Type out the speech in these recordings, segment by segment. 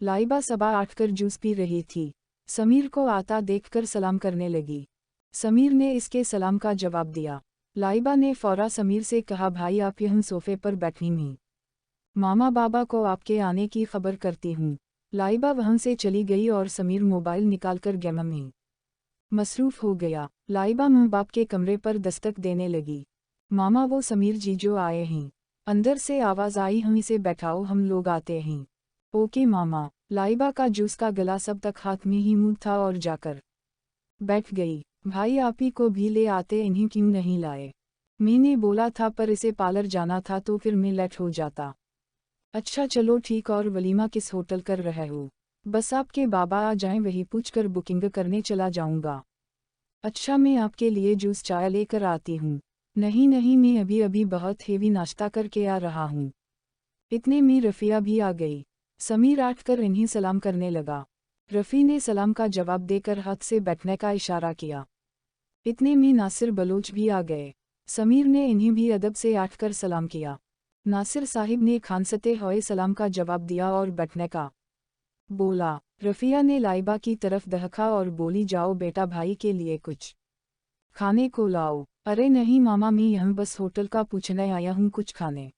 लाइबा सबा 8 कर juice P रही थी। समीर को आता देखकर सलाम करने लगी। समीर ने इसके सलाम का जवाब दिया। लाइबा ने फौरा समीर से कहा, भाई आप यहाँ सोफे पर बैठी हैं, मामा बाबा को आपके आने की खबर करती हूँ। लाइबा वहाँ से चली गई और समीर मोबाइल निकालकर गेम में मसरूफ हो गया। लाइबा माँ बाप के कमरे पर दस्तक देने लगी। मामा वो समीर जीजो आए हैं। अंदर से आवाज़ आई, हम इसे बैठाओ, हम लोग आते हैं। ओके मामा। लाइबा का जूस का गिलास अब तक हाथ में ही मुँह था और जाकर बैठ गई। भाई आप ही को भी ले आते, इन्हें क्यों नहीं लाए? मैंने बोला था पर इसे पार्लर जाना था तो फिर मैं लेट हो जाता। अच्छा चलो ठीक, और वलीमा किस होटल कर रहे हो? बस आपके बाबा आ जाएं वही पूछकर बुकिंग करने चला जाऊंगा। अच्छा मैं आपके लिए जूस चाय लेकर आती हूँ। नहीं नहीं, मैं अभी अभी बहुत हेवी नाश्ता करके आ रहा हूँ। इतने में रफ़िया भी आ गई। समीर उठकर इन्हें सलाम करने लगा। रफ़ी ने सलाम का जवाब देकर हाथ से बैठने का इशारा किया। इतने में नासिर बलोच भी आ गए। समीर ने इन्हें भी अदब से उठकर सलाम किया। नासिर साहिब ने खानसते हुए सलाम का जवाब दिया और बैठने का बोला। रफ़िया ने लाइबा की तरफ दहका और बोली, जाओ बेटा भाई के लिए कुछ खाने को लाओ। अरे नहीं मामा, मैं यहाँ बस होटल का पूछने आया हूँ, कुछ खाने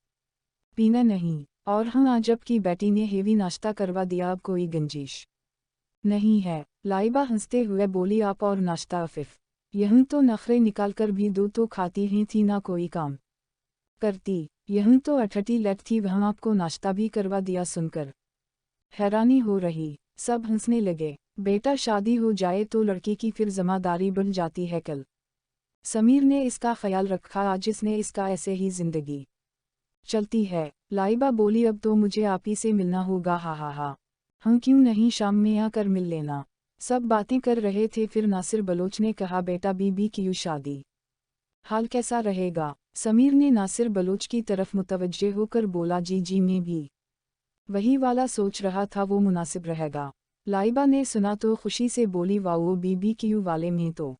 पीना नहीं। और हाँ, आज आपकी बेटी ने हेवी नाश्ता करवा दिया, अब कोई गंजिश नहीं है। लाइबा हंसते हुए बोली, आप और नाश्ता अफिफ, यहीं तो नखरे निकाल कर भी दो तो खाती ही थी, ना कोई काम करती। यहीं तो अठटी लेट थी, वहाँ आपको नाश्ता भी करवा दिया। सुनकर हैरानी हो रही। सब हंसने लगे। बेटा शादी हो जाए तो लड़की की फिर जिम्मेदारी बढ़ जाती है। कल समीर ने इसका ख्याल रखा, आज इसने इसका ऐसे ही जिंदगी चलती है। लाइबा बोली, अब तो मुझे आप ही से मिलना होगा। हा हा हा, हम क्यों नहीं, शाम में आकर मिल लेना। सब बातें कर रहे थे, फिर नासिर बलोच ने कहा, बेटा बीबी की शादी हाल कैसा रहेगा? समीर ने नासिर बलोच की तरफ मुतवज्जे होकर बोला, जी जी मैं भी वही वाला सोच रहा था, वो मुनासिब रहेगा। लाइबा ने सुना तो खुशी से बोली, वाओ बीबी क्यू वाले में तो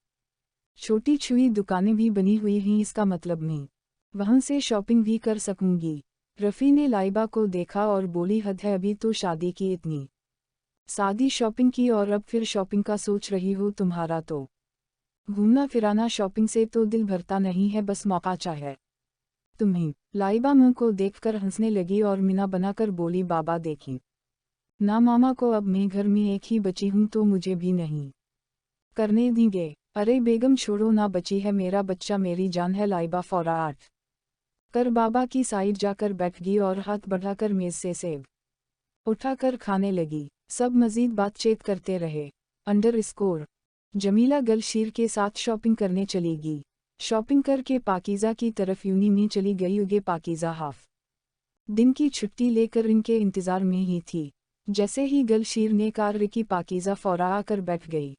छोटी छुई दुकानें भी बनी हुई हैं, इसका मतलब मैं वहाँ से शॉपिंग भी कर सकूंगी। रफ़ी ने लाइबा को देखा और बोली, हद है, अभी तो शादी की इतनी सादी शॉपिंग की और अब फिर शॉपिंग का सोच रही हो? तुम्हारा तो घूमना फिराना शॉपिंग से तो दिल भरता नहीं है, बस मौका चाहे तुम्हें। लाइबा मुँह को देखकर हंसने लगी और मिना बनाकर बोली, बाबा देखी ना मामा को, अब मैं घर में एक ही बची हूँ तो मुझे भी नहीं करने देंगे। अरे बेगम छोड़ो ना, बची है मेरा बच्चा, मेरी जान है। लाइबा फौरा आठ कर बाबा की साइड जाकर बैठ गई और हाथ बढ़ाकर मेज से सेब उठाकर खाने लगी। सब मजीद बातचीत करते रहे। अंडर स्कोर जमीला गलशीर के साथ शॉपिंग करने चलेगी। शॉपिंग करके पाकीज़ा की तरफ यूनी में चली गई। युगे पाकीज़ा हाफ दिन की छुट्टी लेकर इनके इंतज़ार में ही थी। जैसे ही गलशीर ने कार रिकी, पाकीज़ा फौरा आकर बैठ गई।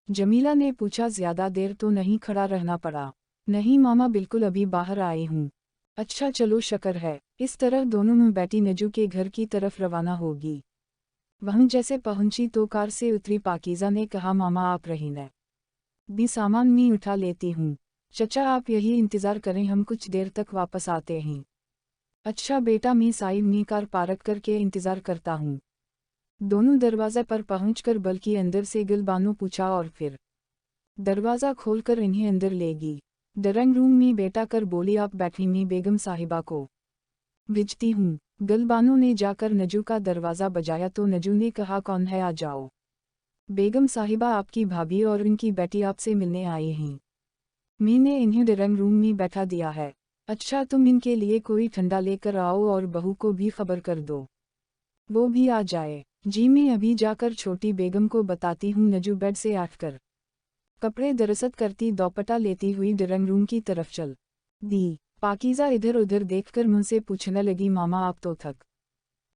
जमीला ने पूछा, ज़्यादा देर तो नहीं खड़ा रहना पड़ा? नहीं मामा, बिल्कुल अभी बाहर आई हूँ। अच्छा चलो शक्र है। इस तरह दोनों में बेटी नजू के घर की तरफ रवाना होगी। वहीं जैसे पहुंची तो कार से उतरी पाकीज़ा ने कहा, मामा आप रहीने भी सामान में उठा लेती हूँ। चचा आप यही इंतज़ार करें, हम कुछ देर तक वापस आते हैं। अच्छा बेटा, मैं साइड में कार पार्क करके इंतज़ार करता हूँ। दोनों दरवाज़े पर पहुंचकर बल्कि अंदर से गुलबानो पूछा और फिर दरवाज़ा खोलकर इन्हें अंदर लेगी। ड्राइंग रूम में बेटा कर बोली, आप बैठी, मैं बेगम साहिबा को भेजती हूँ। गुलबानो ने जाकर नजू का दरवाज़ा बजाया तो नजू ने कहा, कौन है, आ जाओ। बेगम साहिबा आपकी भाभी और उनकी बेटी आपसे मिलने आई हैं। मैंने इन्हें ड्राइंग रूम में बैठा दिया है। अच्छा तुम इनके लिए कोई ठंडा लेकर आओ और बहू को भी खबर कर दो, वो भी आ जाए। जी मैं अभी जाकर छोटी बेगम को बताती हूँ। नजू बेड से उठकर कपड़े दरअसत करती दोपट्टा लेती हुई ड्राइंग रूम की तरफ चल दी। पाकीज़ा इधर उधर देखकर मुझसे पूछने लगी, मामा आप तो थक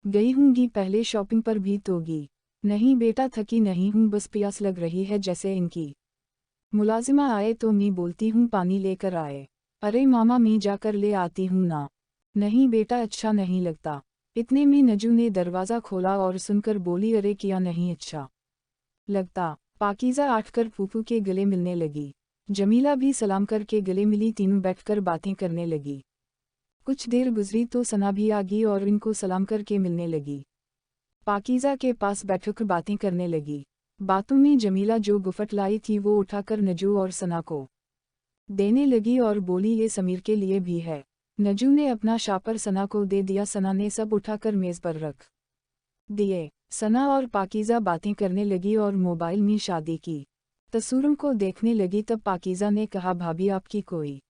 गई होंगी, पहले शॉपिंग पर भी तो गई। नहीं बेटा थकी नहीं हूँ, बस प्यास लग रही है। जैसे इनकी मुलाजिमा आए तो मैं बोलती हूँ पानी लेकर आए। अरे मामा मैं जाकर ले आती हूँ ना। नहीं बेटा अच्छा नहीं लगता। इतने में नजू ने दरवाज़ा खोला और सुनकर बोली, अरे क्या नहीं अच्छा लगता? पाकीज़ा उठकर फूफू के गले मिलने लगी। जमीला भी सलाम करके गले मिली। तीनों बैठकर बातें करने लगी। कुछ देर गुजरी तो सना भी आ गई और इनको सलाम करके मिलने लगी। पाकीज़ा के पास बैठकर बातें करने लगी। बातों में जमीला जो गुफ्त लाई थी वो उठाकर नजू और सना को देने लगी और बोली ये समीर के लिए भी है। नजू ने अपना शापर सना को दे दिया। सना ने सब उठाकर मेज़ पर रख दिए। सना और पाकीज़ा बातें करने लगी और मोबाइल में शादी की तस्वीरों को देखने लगी। तब पाकीज़ा ने कहा भाभी आपकी कोई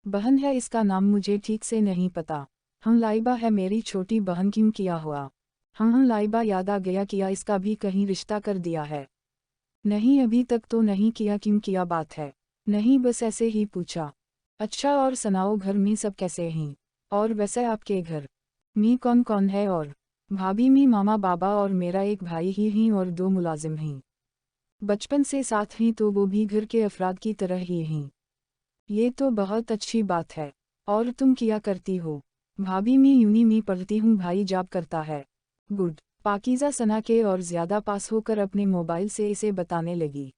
बहन है, इसका नाम मुझे ठीक से नहीं पता। हाँ लाइबा है मेरी छोटी बहन। क्यों किया हुआ? हाँ लाइबा याद आ गया, किया इसका भी कहीं रिश्ता कर दिया है? नहीं अभी तक तो नहीं किया। क्यों किया बात है? नहीं बस ऐसे ही पूछा। अच्छा और सुनाओ घर में सब कैसे हैं? और वैसे आपके घर में कौन कौन है? और भाभी में मामा बाबा और मेरा एक भाई ही हैं और 2 मुलाजिम हैं। बचपन से साथ हैं तो वो भी घर के अफराद की तरह ही हैं। ये तो बहुत अच्छी बात है। और तुम क्या करती हो? भाभी मैं यूनी में पढ़ती हूँ, भाई जॉब करता है। गुड। पाकीज़ा सना के और ज़्यादा पास होकर अपने मोबाइल से इसे बताने लगी।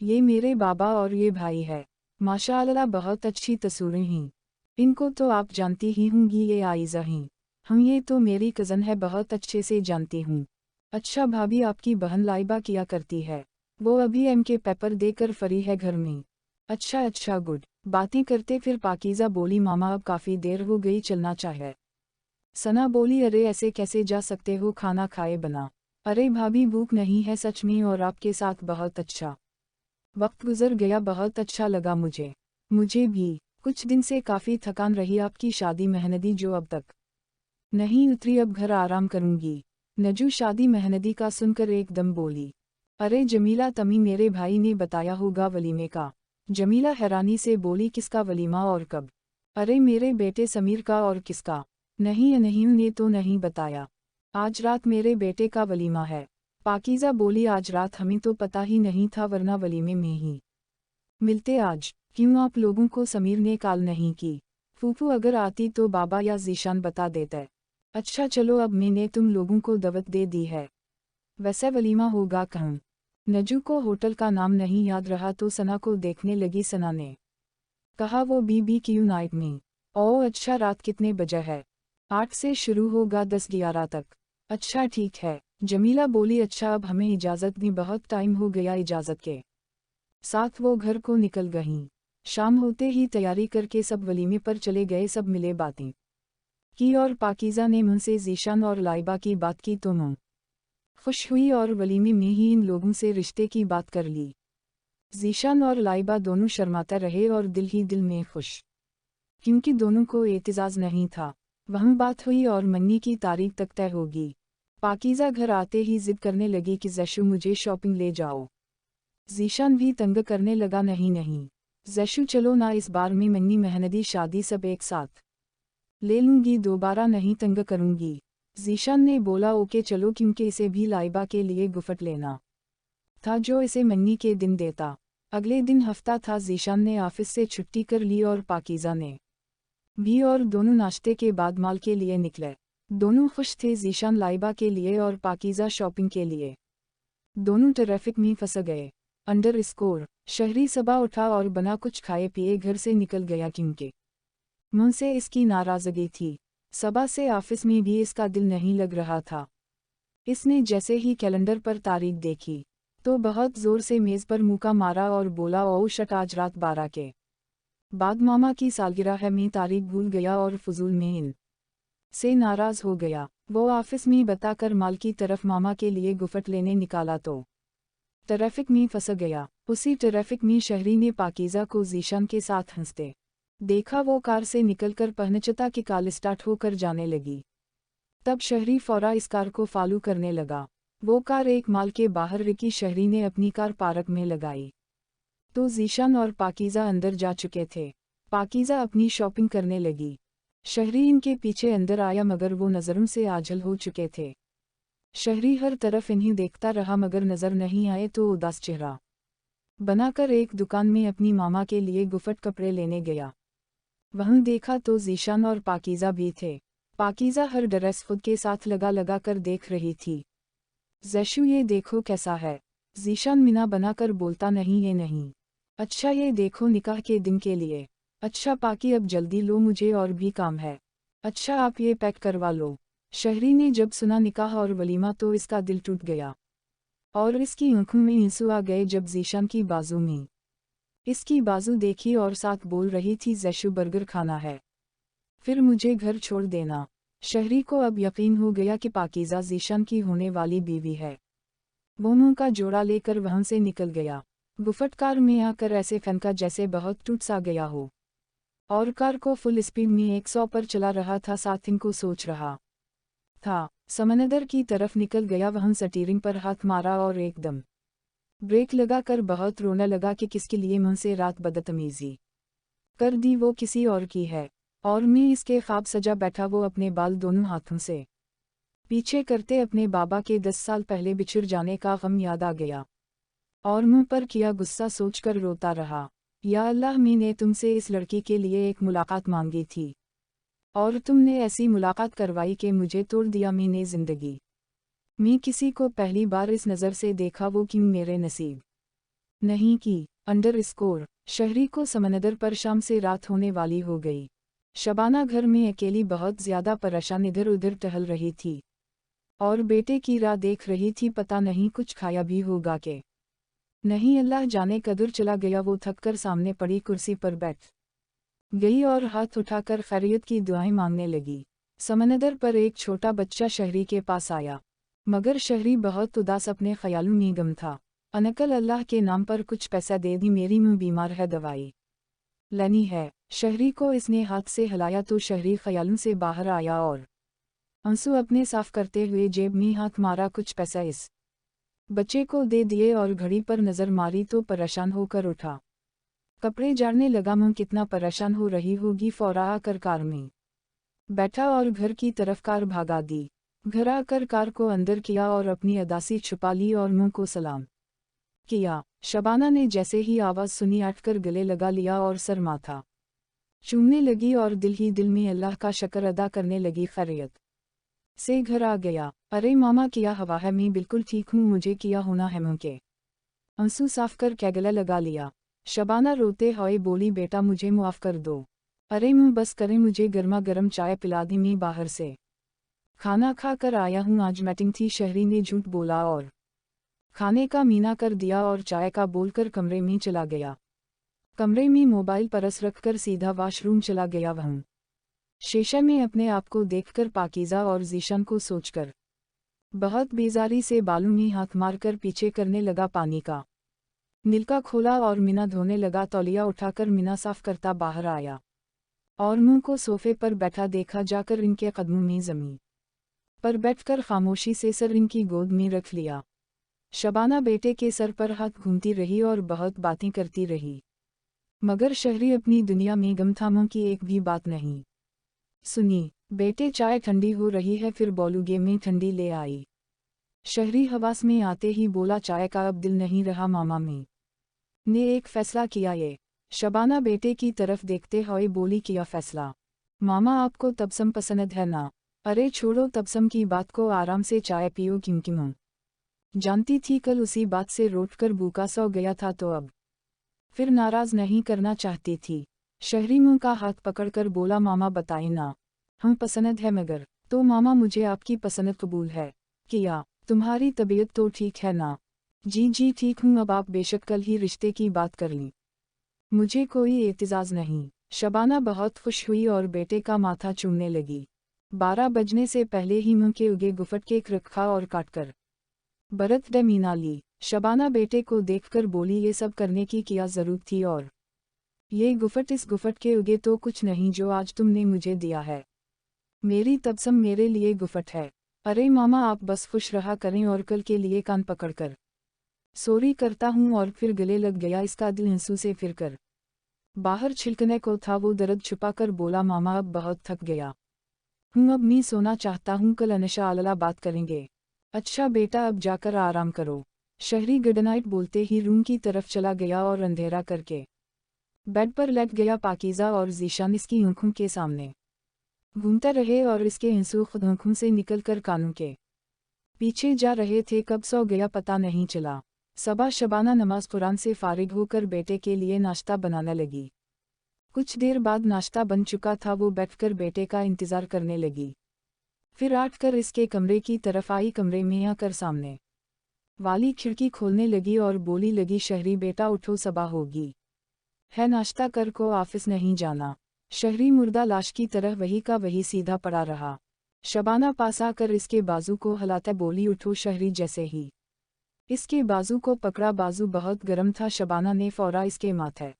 ये मेरे बाबा और ये भाई है। माशाअल्लाह बहुत अच्छी तस्वीरें हैं। इनको तो आप जानती ही होंगी, ये आइज़ा हैं। हम ये तो मेरी कज़न है, बहुत अच्छे से जानती हूँ। अच्छा भाभी आपकी बहन लाइबा क्या करती है? वो अभी एमके पेपर देकर फ्री है घर में। अच्छा अच्छा गुड। बातें करते फिर पाकीज़ा बोली मामा अब काफ़ी देर हो गई, चलना चाहिए। सना बोली अरे ऐसे कैसे जा सकते हो, खाना खाए बना। अरे भाभी भूख नहीं है सच में, और आपके साथ बहुत अच्छा वक्त गुजर गया, बहुत अच्छा लगा मुझे। मुझे भी। कुछ दिन से काफ़ी थकान रही, आपकी शादी मेहंदी जो अब तक नहीं उतरी, अब घर आराम करूंगी। नजू शादी मेहंदी का सुनकर एकदम बोली अरे जमीला तमी मेरे भाई ने बताया होगा वलीमे का। जमीला हैरानी से बोली किसका वलीमा और कब? अरे मेरे बेटे समीर का। और किसका? नहीं नहीं ने तो नहीं बताया। आज रात मेरे बेटे का वलीमा है। पाकीज़ा बोली आज रात हमें तो पता ही नहीं था, वरना वलीमे में ही मिलते आज। क्यों आप लोगों को समीर ने कॉल नहीं की? फूफू अगर आती तो बाबा या जीशान बता देते। अच्छा चलो अब मैंने तुम लोगों को दावत दे दी है। वैसे वलीमा होगा कहाँ? नजू को होटल का नाम नहीं याद रहा तो सना को देखने लगी। सना ने कहा वो BBQ नाइट में। ओह अच्छा रात कितने बजे है? 8 से शुरू होगा 10-11 तक। अच्छा ठीक है। जमीला बोली अच्छा अब हमें इजाज़त दी, बहुत टाइम हो गया। इजाज़त के साथ वो घर को निकल गईं। शाम होते ही तैयारी करके सब वलीमे पर चले गए। सब मिले, बातें की और पाकीज़ा ने मुझसे जीशान और लाइबा की बात की तो मैं खुश हुई और वलीमे में ही इन लोगों से रिश्ते की बात कर ली। जीशान और लाइबा दोनों शर्माते रहे और दिल ही दिल में खुश, क्योंकि दोनों को एतजाज़ नहीं था। वहाँ बात हुई और मन्नी की तारीख तक तय होगी। पाकीज़ा घर आते ही जिद करने लगी कि जैशु मुझे शॉपिंग ले जाओ। जीशान भी तंग करने लगा नहीं नहीं जैशु चलो ना, इस बार में मन्नी मेहंदी शादी सब एक साथ ले लूँगी, दोबारा नहीं तंग करूँगी। जीशान ने बोला ओके चलो, क्योंकि इसे भी लाइबा के लिए गुफ्त लेना था जो इसे मन्नी के दिन देता। अगले दिन हफ्ता था। जीशान ने ऑफिस से छुट्टी कर ली और पाकीज़ा ने भी, और दोनों नाश्ते के बाद मॉल के लिए निकले। दोनों खुश थे, जीशान लाइबा के लिए और पाकीज़ा शॉपिंग के लिए। दोनों ट्रैफिक में फंस गए। अंडर स्कोर शहरी सबा उठा और बना कुछ खाए पिए घर से निकल गया, क्योंकि मुंह से इसकी नाराज़गी थी। सबा से ऑफिस में भी इसका दिल नहीं लग रहा था। इसने जैसे ही कैलेंडर पर तारीख देखी तो बहुत ज़ोर से मेज़ पर मुक्का मारा और बोला ओ शट, आज रात 12 के बाद मामा की सालगिरह है, मैं तारीख भूल गया और फजूल में इन से नाराज़ हो गया। वो ऑफिस में बताकर माल की तरफ मामा के लिए गुफ्त लेने निकाला तो ट्रैफिक में फंस गया। उसी ट्रैफिक में शहरी ने पाकीज़ा को जीशान के साथ हंसते देखा। वो कार से निकलकर पहनचता की कॉल स्टार्ट होकर जाने लगी। तब शहरी फौरा इस कार को फॉलो करने लगा। वो कार एक माल के बाहर रुकी। शहरी ने अपनी कार पार्क में लगाई तो जीशान और पाकीज़ा अंदर जा चुके थे। पाकीज़ा अपनी शॉपिंग करने लगी। शहरी इनके पीछे अंदर आया मगर वो नज़रों से आझल हो चुके थे। शहरी हर तरफ इन्हीं देखता रहा मगर नज़र नहीं आए तो उदास चेहरा बनाकर एक दुकान में अपनी मामा के लिए गुफ्त कपड़े लेने गया। वहाँ देखा तो जीशान और पाकीज़ा भी थे। पाकीज़ा हर ड्रेस खुद के साथ लगा कर देख रही थी। जैशु ये देखो कैसा है। जीशान मिना बनाकर बोलता नहीं ये नहीं। अच्छा ये देखो निकाह के दिन के लिए। अच्छा पाकी अब जल्दी लो, मुझे और भी काम है। अच्छा आप ये पैक करवा लो। शहरी ने जब सुना निकाह और वलीमा तो इसका दिल टूट गया और इसकी आंखों में आंसू आ गए जब ज़ीशान की बाजू में इसकी बाजू देखी और साथ बोल रही थी जैशु बर्गर खाना है, फिर मुझे घर छोड़ देना। शहरी को अब यकीन हो गया कि पाकीज़ा ज़ीशान की होने वाली बीवी है। वो मुंह का जोड़ा लेकर वहां से निकल गया। गुफट कार में आकर ऐसे फनका जैसे बहुत टूट सा गया हो और कार को फुल स्पीड में 100 पर चला रहा था। साथिंग को सोच रहा था समंदर की तरफ निकल गया। वहां स्टीयरिंग पर हाथ मारा और एकदम ब्रेक लगाकर बहुत रोने लगा कि किसके लिए मुझसे रात बदतमीजी कर दी, वो किसी और की है और मैं इसके ख्वाब सजा बैठा। वो अपने बाल दोनों हाथों से पीछे करते अपने बाबा के 10 साल पहले बिछुड़ जाने का गम याद आ गया और मुंह पर किया गुस्सा सोचकर रोता रहा। या अल्लाह, मैंने तुमसे इस लड़की के लिए एक मुलाकात मांगी थी और तुमने ऐसी मुलाकात करवाई कि मुझे तोड़ दिया। मैंने जिंदगी में किसी को पहली बार इस नज़र से देखा, वो क्यों मेरे नसीब नहीं की। अंडरस्कोर शहरी को समंदर पर शाम से रात होने वाली हो गई। शबाना घर में अकेली बहुत ज़्यादा परेशान इधर उधर टहल रही थी और बेटे की राह देख रही थी। पता नहीं कुछ खाया भी होगा कि नहीं, अल्लाह जाने कदर चला गया। वो थककर सामने पड़ी कुर्सी पर बैठ गई और हाथ उठाकर खैरियत की दुआएं मांगने लगी। समंदर पर एक छोटा बच्चा शहरी के पास आया, मगर शहरी बहुत उदास अपने ख्यालों में गम था। अनकल, अल्लाह के नाम पर कुछ पैसा दे दी, मेरी मुँह बीमार है, दवाई लेनी है। शहरी को इसने हाथ से हिलाया तो शहरी ख्यालों से बाहर आया और आंसू अपने साफ करते हुए जेब में हाथ मारा। कुछ पैसा इस बच्चे को दे दिए और घड़ी पर नज़र मारी तो परेशान होकर उठा। कपड़े झाड़ने लगा। मुँह कितना परेशान हो रही होगी। फौरा आकर कार में बैठा और घर की तरफ कार भागा दी। घर आकर कार को अंदर किया और अपनी अदासी छुपा ली और मुँह को सलाम किया। शबाना ने जैसे ही आवाज़ सुनी अटकर गले लगा लिया और सर माथा चूमने लगी और दिल ही दिल में अल्लाह का शुक्र अदा करने लगी। खैरियत से घर आ गया। अरे मामा, क्या हवा है? मैं बिल्कुल ठीक हूँ, मुझे किया होना है। मुँह के आंसू साफ कर क्या गला लगा लिया। शबाना रोते हुए बोली, बेटा मुझे माफ़ कर दो। अरे मुँह बस करें, मुझे गर्मा गर्म चाय पिला दी, मैं बाहर से खाना खा कर आया हूँ, आज मीटिंग थी। शहरी ने झूठ बोला और खाने का मीना कर दिया और चाय का बोलकर कमरे में चला गया। कमरे में मोबाइल परस रखकर सीधा वॉशरूम चला गया। वहीं शीशे में अपने आप को देखकर पाकीज़ा और ज़ीशान को सोचकर बहुत बेजारी से बालों में हाथ मारकर पीछे करने लगा। पानी का नलका खोला और मीना धोने लगा। तौलिया उठाकर मीना साफ करता बाहर आया और मुंह को सोफे पर बैठा देखा। जाकर इनके कदमों में ज़मीन पर बैठकर खामोशी से सर इनकी गोद में रख लिया। शबाना बेटे के सर पर हाथ घूमती रही और बहुत बातें करती रही, मगर शहरी अपनी दुनिया में गम था। मुँह की एक भी बात नहीं सुनी। बेटे, चाय ठंडी हो रही है, फिर बोलूगे? मैं ठंडी ले आई। शहरी हवास में आते ही बोला, चाय का अब दिल नहीं रहा मामा, में ने एक फैसला किया। ये शबाना बेटे की तरफ देखते हुए बोली, किया फैसला? मामा, आपको तबसम पसंद है ना? अरे छोड़ो तबसम की बात को, आराम से चाय पियो। क्योंकि मैं जानती थी कल उसी बात से रोटकर भूखा सो गया था, तो अब फिर नाराज नहीं करना चाहती थी। शहरी मुंह का हाथ पकड़कर बोला, मामा बताए ना। हम पसंद है, मगर तो मामा मुझे आपकी पसंद कबूल है। किया? तुम्हारी तबीयत तो ठीक है ना? जी जी ठीक हूँ, अब आप बेशक कल ही रिश्ते की बात कर लें, मुझे कोई एतजाज़ नहीं। शबाना बहुत खुश हुई और बेटे का माथा चूमने लगी। 12 बजने से पहले ही मुंह के उगे गुफट केक रखा और काटकर बरत मीना ली। शबाना बेटे को देखकर बोली, ये सब करने की क्या ज़रूरत थी? और ये गुफट, इस गुफट के उगे तो कुछ नहीं जो आज तुमने मुझे दिया है। मेरी तबसम मेरे लिए गुफट है। अरे मामा, आप बस खुश रहा करें और कल के लिए कान पकड़कर सॉरी करता हूँ। और फिर गले लग गया। इसका दिल आंसू से फिरकर बाहर छिलकने को था। वो दर्द छुपाकर बोला, मामा अब बहुत थक गया हूँ, अब मैं सोना चाहता हूँ, कल इंशाअल्लाह बात करेंगे। अच्छा बेटा, अब जाकर आराम करो। शहरी गुड नाइट बोलते ही रूम की तरफ चला गया और अंधेरा करके बेड पर लेट गया। पाकीज़ा और ज़ीशान इसकी आंखों के सामने घूमते रहे और इसके आंसू खुद आंखों से निकलकर कानों के पीछे जा रहे थे। कब सो गया पता नहीं चला। सबा शबाना नमाज कुरान से फारिग होकर बेटे के लिए नाश्ता बनाने लगी। कुछ देर बाद नाश्ता बन चुका था। वो बैठकर बेटे का इंतज़ार करने लगी। फिर आठ कर इसके कमरे की तरफ आई। कमरे में आकर सामने वाली खिड़की खोलने लगी और बोली लगी, शहरी बेटा उठो, सुबह होगी है, नाश्ता कर को ऑफिस नहीं जाना। शहरी मुर्दा लाश की तरह वही का वही सीधा पड़ा रहा। शबाना पास आकर इसके बाजू को हिलाते बोली, उठो। शहरी जैसे ही इसके बाजू को पकड़ा, बाजू बहुत गर्म था। शबाना ने फौरा इसके माथे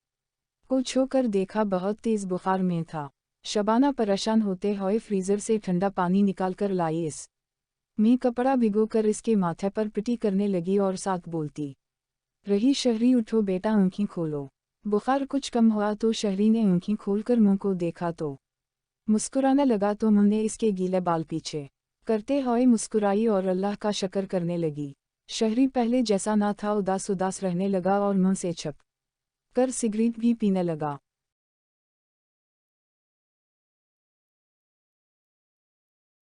को छूकर देखा, बहुत तेज बुखार में था। शबाना परेशान होते हुए फ्रीजर से ठंडा पानी निकालकर लाई, इस में कपड़ा भिगोकर इसके माथे पर पिटी करने लगी और साथ बोलती रही, शहरी उठो बेटा, आंखें खोलो। बुखार कुछ कम हुआ तो शहरी ने आंखें खोलकर मुंह को देखा तो मुस्कुराने लगा, तो मुंह ने इसके गीले बाल पीछे करते हुए मुस्कुराई और अल्लाह का शुक्र करने लगी। शहरी पहले जैसा ना था, उदास उदास रहने लगा और मुंह से छप कर सिगरेट भी पीने लगा।